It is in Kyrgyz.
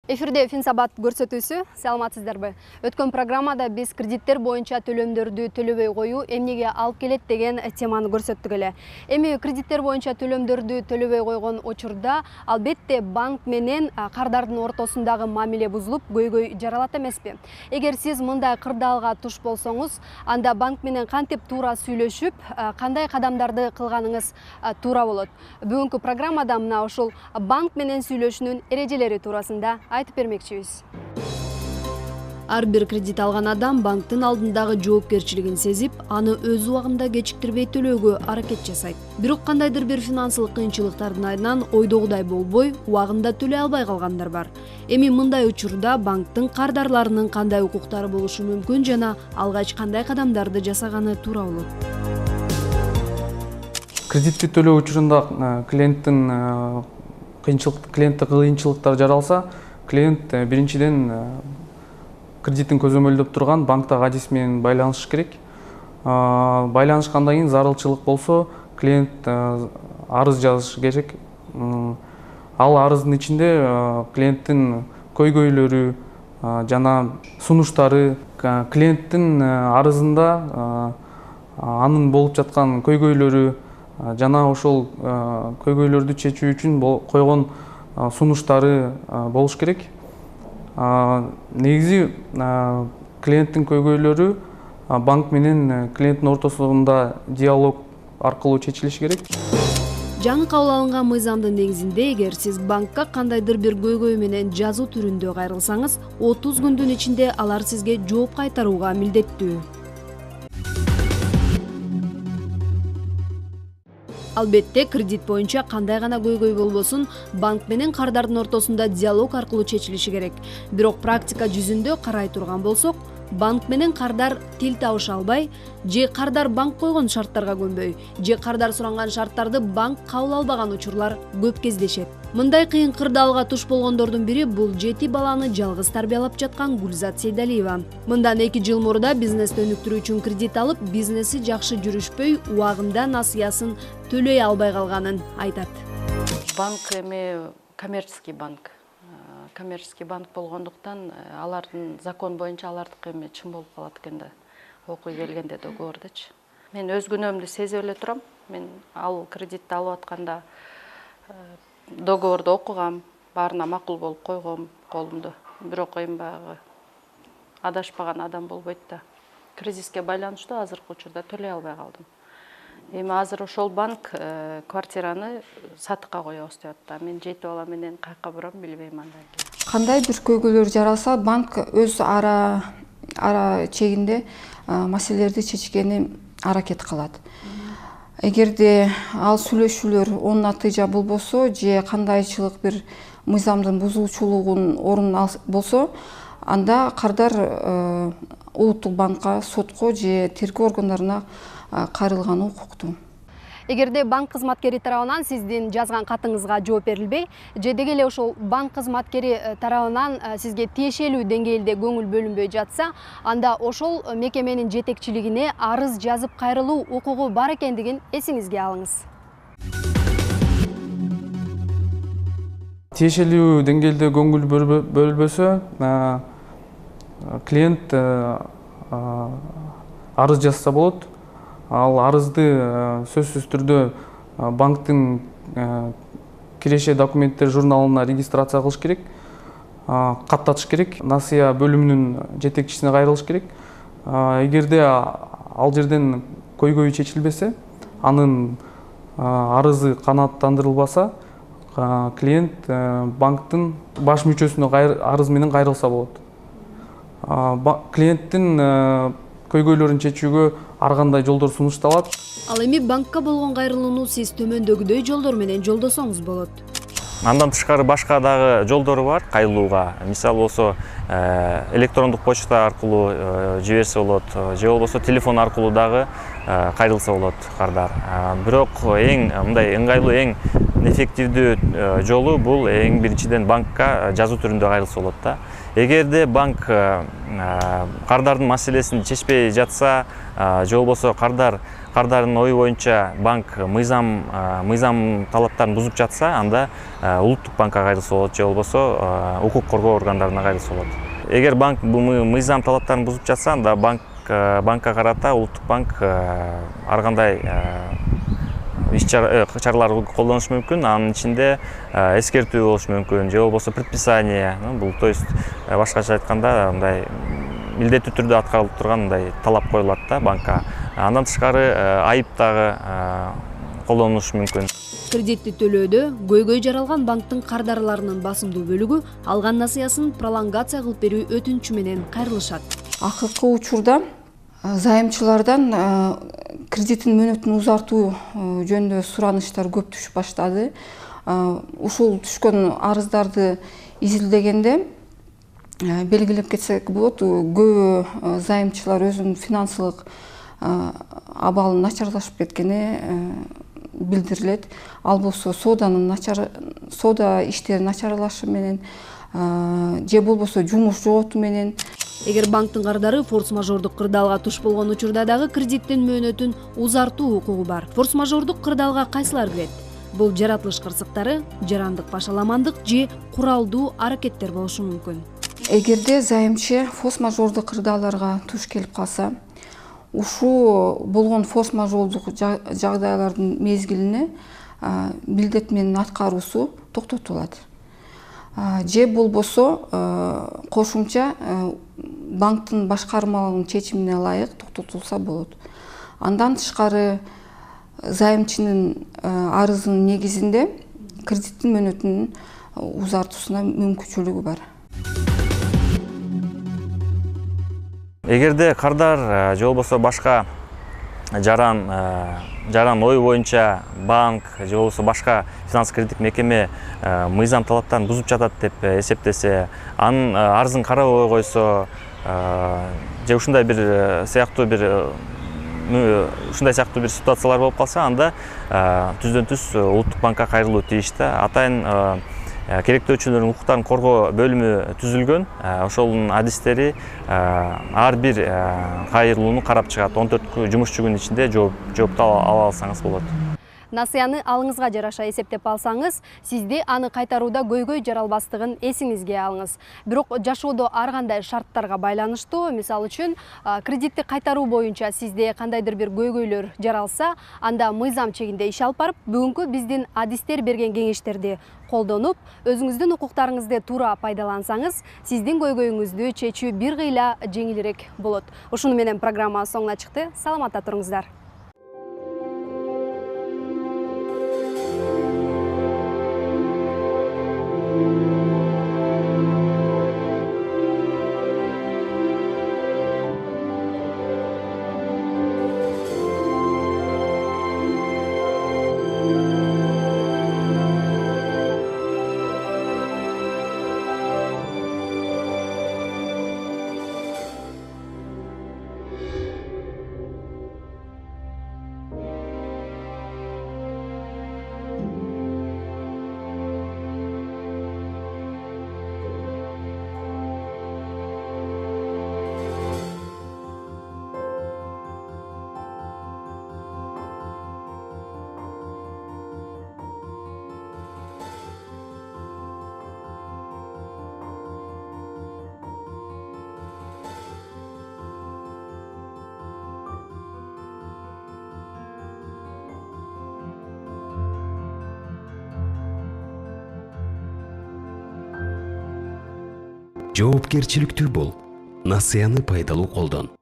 Эфирде Финсабат көрсөтүүсү, саламатсыздарбы? Өткөн программада биз кредиттер боюнча төлөмдөрдү төлөбөй коюу эмнеге алып келет деген теманы көрсөттүк эле. Эми кредиттер боюнча төлөмдөрдү төлөбөй койгон учурда албетте банк менен кардардын ортосундагы мамиле бузулуп, көйгөй жаралат эмеспи? Эгер сиз мындай кырдаалга туш болсоңуз, анда банк менен кантип туура сүйлөшүп, кандай кадамдарды кылганыңыз туура болот? Бүгүнкү программада мына ушул банк менен сүйлөшүүнүн эрежелери туурасында айтып бермекчибиз. Ар бир кредит алган адам банктын алдындагы жоопкерчилигин сезип, аны өз убагында кечиктирбей төлөөгө аракет жасайт. Бирок кандайдыр бир финансылык кыйынчылыктардын айынан ойдогудай болбой, убагында төлөй албай калгандар бар. Эми мындай учурда банктын кардарларынын кандай укуктары болушу мүмкүн жана алгач кандай кадамдарды жасаганы туура болот? Кредитти төлөө учурунда клиенттин кыйынчылыктар жаралса, клиент биринчиден кредиттин көзөмөлдөп турган банктагы адис менен байланышы керек. Байланышкандан кийин зарылчылык болсо, клиент арыз жазышы керек. Ал арыздын ичинде клиенттин көйгөйлөрү жана сунуштары, клиенттин арызында анын болуп жаткан көйгөйлөрү жана ошол көйгөйлөрдү чечүү үчүн койгон сунуштары болуш керек. Негизи клиенттин көйгөйлөрү банк менен клиенттин ортосунда диалог аркылуу чечилиши керек. Жаңы кабыл алынган мыйзамдын негизинде, эгер сиз банкка кандайдыр бир көйгөй менен жазуу түрүндө кайрылсаңыз, 30 күндүн ичинде алар сизге жооп кайтарууга милдеттүү. Албетте, кредит боюнча кандай гана көйгөй болбосун, банк менен кардардын ортосунда диалог аркылуу чечилиши керек. Бирок практика жүзүндө карай турган болсок, банк менен кардар тил табыша албай, же кардар банк койгон шарттарга көнбөй, же кардар суранган шарттарды банк кабыл албаган учурлар көп кездешет. Мындай кыйын кырдаалга туш болгондордун бири бул 7 баланы жалгыз тарбиялап жаткан Гүлзат Сейдалиева. Мындан 2 жыл мурда бизнести өнүктүрүү үчүн кредит алып, бизнеси жакшы жүрүшпөй, убагында насыясын төлөй албай калганын айтат. Банк эми коммерческий банк. Коммерческий банк болгондуктан алардын закон боюнча алардыкы эми чын болуп калат экен да. Окуй келгенде договордочу. Мен өз күнөөмдү сезип эле турам. Мен ал кредитти алып атканда договорду окугам, баарына макул болуп койгом колумда. Бирок эми баягы адашпаган адам болбойт да. Кризиске байланыштуу азыркы учурда төлөй албай калдым. Эми азыр ошол банк квартираны сатыкка коебуз деп атат. Мен 7 бала менен каяка барам билбейм андан кийин. Кандай бир көйгөйлөр жаралса, банк өз ара чегинде маселелерди чечкени аракет кылат. Эгерде ал сүйлөшүүлөр оң натыйжа болбосо, же кандайчылык бир мыйзамдын бузуучулугун орун болсо, анда кардар улуттук банкка, сотко же тергөө органдарына кайрылганы укуктуу. Эгерде банк кызматкери тарабынан сиздин жазган катыңызга жооп берилбей, же деги эле ошол банк кызматкери тарабынан сизге тиешелүү деңгээлде көңүл бөлүнбөй жатса, анда ошол мекеменин жетекчилигине арыз жазып кайрылуу укугу бар экендигин эсиңизге алыңыз. Тиешелүү деңгээлде көңүл бөлбөсө, клиент арыз жазса болот. Ал арызды сөзсүз түрдө банктын киреше документтер журналына регистрация кылыш керек, каттатыш керек, насыя бөлүмүнүн жетекчисине кайрылыш керек. Эгерде ал жерден көйгөйү чечилбесе, анын арызы канааттандырылбаса, клиент банктын баш мүчөсүнө арыз менен кайрылса болот. Клиенттин көйгөйлөрүн чечүүгө ар кандай жолдор сунушталат. Ал эми банкка болгон кайрылууну сиз төмөндөгүдөй жолдор менен жолдосоңуз болот. Андан тышкары башка дагы жолдору бар кайрылууга. Мисалы болсо электрондук почта аркылуу жиберсе болот, же болбосо телефон аркылуу дагы кайрылса болот кардар. Бирок эң мындай ыңгайлуу, эң эффективдүү жолу бул эң биринчиден банкка жазуу түрүндө кайрылса болот да. Эгерде банк кардардын маселесин чечпей жатса, же болбосо кардардын ою боюнча банк мыйзам талаптарын бузуп жатса, анда улуттук банкка кайрылса болот, же болбосо укук коргоо органдарына кайрылса болот. Эгер банк мыйзам талаптарын бузуп жатса, анда банкка карата улуттук банк ар кандай иш-чаралар колдонуш мүмкүн. Анын ичинде эскертүү болуш мүмкүн, же болбосо предписание, бул то есть башкача айтканда мындай милдеттүү түрдө аткарылып турган мындай талап коюлат да банкка. Андан тышкары айып дагы колдонулушу мүмкүн. Кредитти төлөөдө көйгөй жаралган банктын кардарларынын басымдуу бөлүгү алган насыясын пролонгация кылып берүү өтүнүчү менен кайрылышат. Акыркы учурда займчылардан кредиттин мөөнөтүн узартуу жөнүндө суранычтар көп түшүп баштады. Ушул түшкөн арыздарды изилдегенде белгилеп кетсек болот, көбү займчылар өзүнүн финансылык абалын начарлашып кеткени билдирилет. Ал болсо соода иштери начарлашы менен же болбосо жумуш жоготуу менен. Эгер банктын кардары форс-мажордук кырдаалга туш болгон учурда дагы кредиттин мөөнөтүн узартуу укугу бар. Форс-мажордук кырдаалга кайсылар кирет? Бул жаратылыш кырсыктары, жарандык башаламандык же куралдуу аракеттер болушу мүмкүн. Эгерде займчы форс-мажордук кырдааларга туш келип калса, ушул болгон форс-мажордук жагдайлардын мезгилине милдет менен аткаруусу токтотулат. Же болбосо кошумча банктын башкармалыгынын чечимине ылайык токтотулса болот. Андан тышкары займчынын арызынын негизинде кредиттин мөөнөтүнүн узартуусуна мүмкүнчүлүгү бар. Эгерде кардар же болбосо башка жаран ою боюнча банк же болбосо башка финанс кредиттик мекеме мыйзам талаптарын бузуп жатат деп эсептесе, анын арызын карабай койсо, же ушундай сыяктуу бир ситуациялар болуп калса, анда түздөн түз улуттук банкка кайрылуу тийиш да. Атайын керектөөчүлөрдүн укуктарын коргоо бөлүмү түзүлгөн. Ошонун адистери ар бир кайрылууну карап чыгат. 14 жумушчу күн ичинде жоопту ала алсаңыз болот. Насыяны алыңызга жараша эсептеп алсаңыз, сизди аны кайтарууда көйгөй жаралбастыгын эсиңизге алыңыз. Бирок жашоодо ар кандай шарттарга байланыштуу, мисалы үчүн кредитти кайтаруу боюнча сизде кандайдыр бир көйгөйлөр жаралса, анда мыйзам чегинде иш алып барып, бүгүнкү биздин адистер берген кеңештерди колдонуп, өзүңүздүн укуктарыңызды туура пайдалансаңыз, сиздин көйгөйүңүздү чечүү бир кыйла жеңилирээк болот. Ушуну менен программа соңуна чыкты. Саламатта туруңуздар. Жоопкерчиликтүү бол. Насыяны пайдалуу колдон.